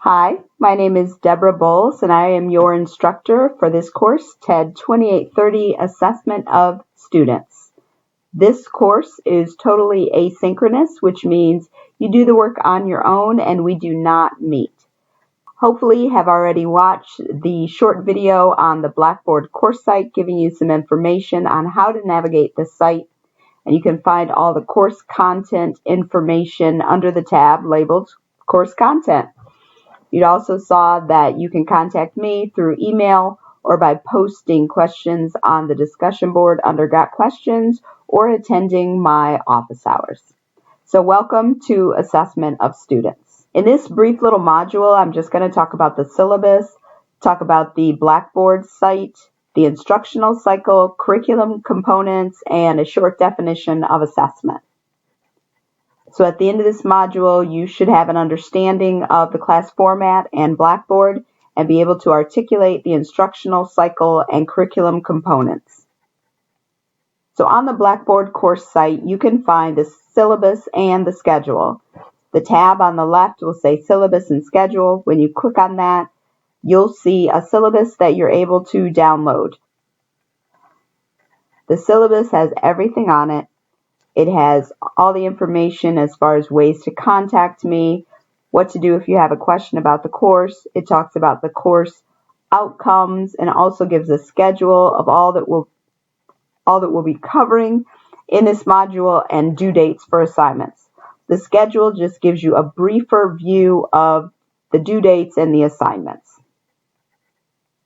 Hi, my name is Deborah Bowles and I am your instructor for this course, TED 2830 Assessment of Students. This course is totally asynchronous, which means you do the work on your own and we do not meet. Hopefully you have already watched the short video on the Blackboard course site giving you some information on how to navigate the site, and you can find all the course content information under the tab labeled Course Content. You also saw that you can contact me through email or by posting questions on the discussion board under Got Questions or attending my office hours. So welcome to Assessment of Students. In this brief little module, I'm just going to talk about the syllabus, talk about the Blackboard site, the instructional cycle, curriculum components, and a short definition of assessment. So at the end of this module, you should have an understanding of the class format and Blackboard and be able to articulate the instructional cycle and curriculum components. So on the Blackboard course site, you can find the syllabus and the schedule. The tab on the left will say Syllabus and Schedule. When you click on that, you'll see a syllabus that you're able to download. The syllabus has everything on it. It has all the information as far as ways to contact me, what to do if you have a question about the course. It talks about the course outcomes and also gives a schedule of all that we'll be covering in this module and due dates for assignments. The schedule just gives you a briefer view of the due dates and the assignments.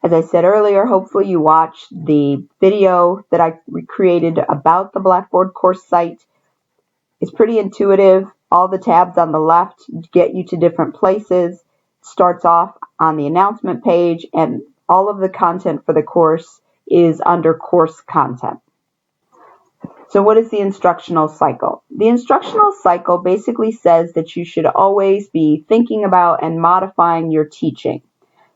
As I said earlier, hopefully you watched the video that I created about the Blackboard course site. It's pretty intuitive. All the tabs on the left get you to different places. It starts off on the announcement page, and all of the content for the course is under course content. So what is the instructional cycle? The instructional cycle basically says that you should always be thinking about and modifying your teaching.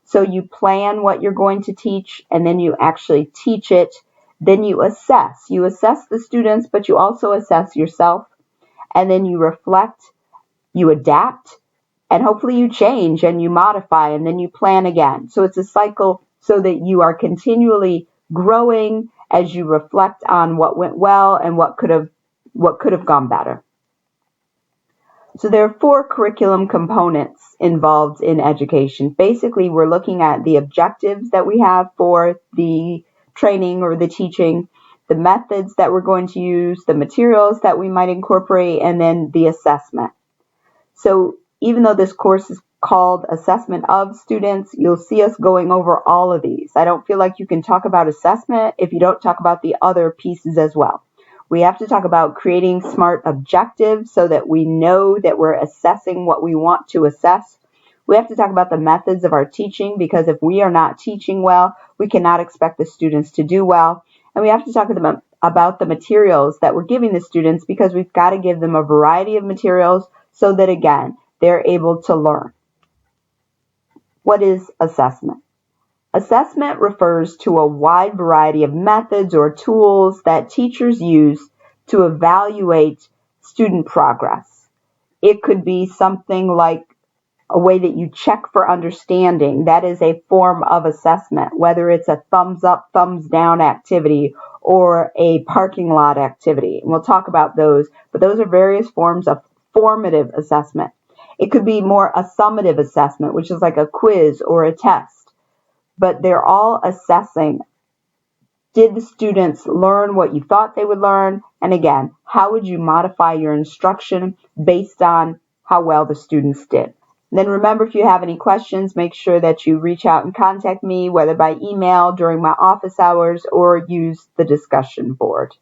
So you plan what you're going to teach, and then you actually teach it. Then you assess. You assess the students, but you also assess yourself. And then you reflect, you adapt, and hopefully you change and you modify, and then you plan again. So it's a cycle so that you are continually growing as you reflect on what went well and what could have gone better. So there are 4 curriculum components involved in education. Basically, we're looking at the objectives that we have for the training or the teaching, the methods that we're going to use, the materials that we might incorporate, and then the assessment. So even though this course is called Assessment of Students, you'll see us going over all of these. I don't feel like you can talk about assessment if you don't talk about the other pieces as well. We have to talk about creating SMART objectives so that we know that we're assessing what we want to assess. We have to talk about the methods of our teaching, because if we are not teaching well, we cannot expect the students to do well. And we have to talk about the materials that we're giving the students, because we've got to give them a variety of materials so that, again, they're able to learn. What is assessment? Assessment refers to a wide variety of methods or tools that teachers use to evaluate student progress. It could be something like a way that you check for understanding. That is a form of assessment, whether it's a thumbs up, thumbs down activity or a parking lot activity. And we'll talk about those, but those are various forms of formative assessment. It could be more a summative assessment, which is like a quiz or a test. But they're all assessing, did the students learn what you thought they would learn? And again, how would you modify your instruction based on how well the students did? And then remember, if you have any questions, make sure that you reach out and contact me, whether by email, during my office hours, or use the discussion board.